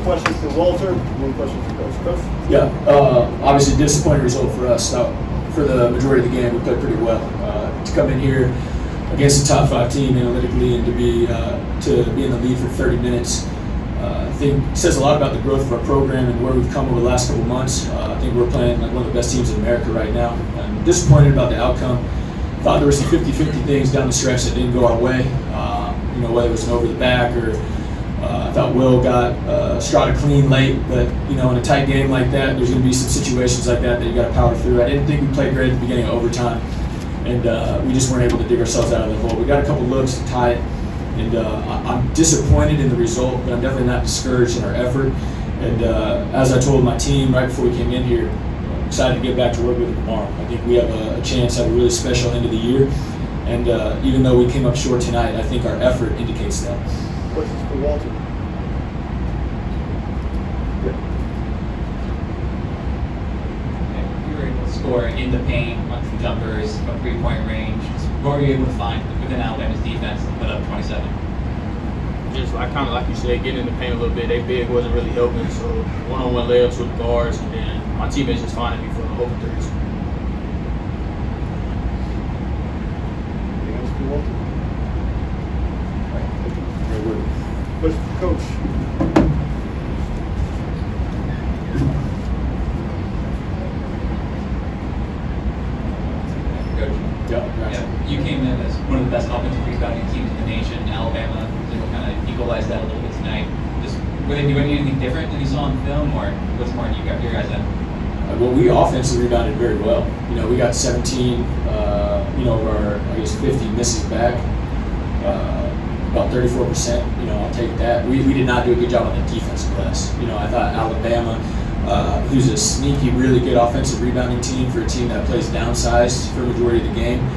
questions for Walter, one question for Coach. Coach? Yeah, obviously disappointing result for us. For the majority of the game, we played pretty well. To come in here against a top 5 team analytically and to be in the lead for 30 minutes, I think says a lot about the growth of our program and where we've come over the last couple months. I think we're playing like one of the best teams in America right now. I'm disappointed about the outcome. Thought there were some 50-50 things down the stretch that didn't go our way. Whether it was an over the back or I thought Will got Strada clean late, but in a tight game like that, there's going to be some situations like that you got to power through. I didn't think we played great at the beginning of overtime, and we just weren't able to dig ourselves out of the hole. We got a couple looks to tie it, and I'm disappointed in the result, but I'm definitely not discouraged in our effort. And as I told my team right before we came in here, I'm excited to get back to work with them tomorrow. I think we have a chance to have a really special end of the year, and even though we came up short tonight, I think our effort indicates that. Questions for Walter? Score in the paint on some jumpers from 3-point range. What were you able to find within Alabama's defense to put up 27? Just like you said, getting in the paint a little bit. They big wasn't really helping, so one-on-one layups with the guards, and then my teammates just finding me for open threes. Anything else for Walter? Very good. Question for Coach. You came in as one of the best offensive rebounding teams in the nation. Alabama was able to kind of equalize that a little bit tonight. Were they doing anything different than you saw on film, or what's more your guys' end? Well, we offensively rebounded very well. We got 17, of our 50 misses back, about 34%. I'll take that. We did not do a good job on the defensive glass. I thought Alabama, who's a sneaky, really good offensive rebounding team for a team that plays downsized for the majority of the game.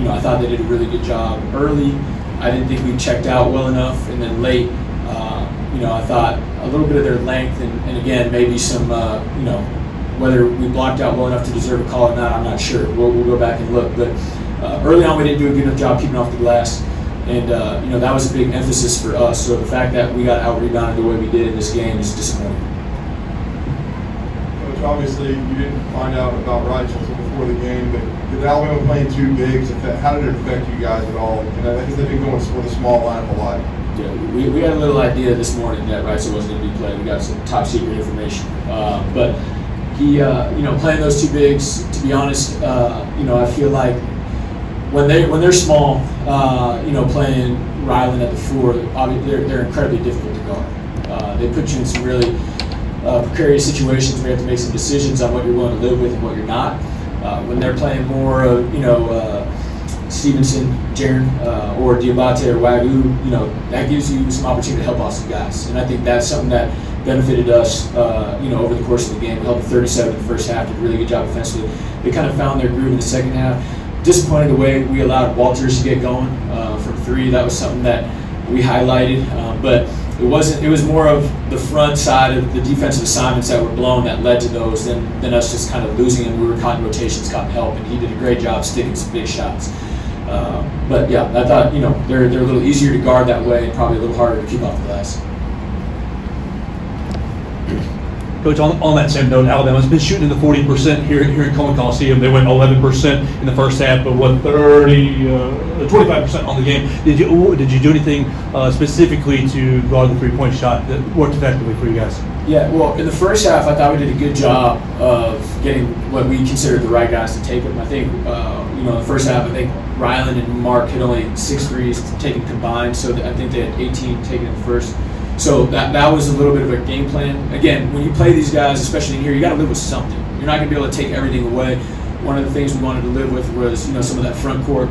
I thought they did a really good job early. I didn't think we checked out well enough, and then late, I thought a little bit of their length, and again, maybe some, whether we blocked out well enough to deserve a call or not, I'm not sure. We'll go back and look. But early on, we didn't do a good enough job keeping off the glass, and that was a big emphasis for us. So the fact that we got out-rebounded the way we did in this game is disappointing. Coach, obviously, you didn't find out about Rochester before the game, but did Alabama playing 2 bigs? How did it affect you guys at all? Because they've been going with a small lineup a lot. Yeah, we had a little idea this morning that Rice wasn't going to be playing. We got some top secret information, but he, playing those 2 bigs. To be honest, I feel like when they're small, playing Ryland at the 4, they're incredibly difficult to guard. They put you in some really precarious situations where you have to make some decisions on what you're willing to live with and what you're not. When they're playing more, Stevenson, Jaren, or Diabate or Wagyu, that gives you some opportunity to help out some guys. And I think that's something that benefited us, over the course of the game. We held the 37 in the first half, did a really good job defensively. They kind of found their groove in the second half. Disappointed the way we allowed Walters to get going from 3. That was something that we highlighted, but it was more of the front side of the defensive assignments that were blown that led to those than us just kind of losing, and we were caught in rotations, caught in help, and he did a great job sticking some big shots. But yeah, I thought they're a little easier to guard that way and probably a little harder to keep off the glass. Coach, on that same note, Alabama's been shooting in the 40% here in Coleman Coliseum. They went 11% in the first half, but 25% on the game. Did you do anything specifically to guard the 3-point shot that worked effectively for you guys? Yeah, well, in the first half, I thought we did a good job of getting what we considered the right guys to take them. I think, in the first half, I think Ryland and Mark had only 6 threes taken combined, so I think they had 18 taken in the first. So that was a little bit of a game plan. Again, when you play these guys, especially in here, you got to live with something. You're not going to be able to take everything away. One of the things we wanted to live with was, some of that front court,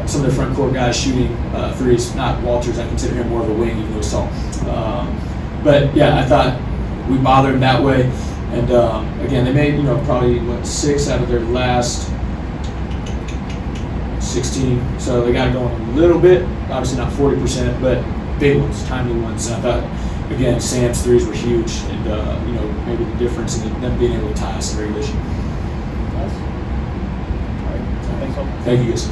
some of the front court guys shooting threes. Not Walters, I consider him more of a wing, even though he's tall. But yeah, I thought we bothered them that way. And again, they made probably 6 out of their last 16. So they got it going a little bit. Obviously not 40%, but big ones, timely ones. And I thought, again, Sam's threes were huge, and maybe the difference in them being able to tie us in regulation. Nice. All right. Thanks, all. Thank you, guys.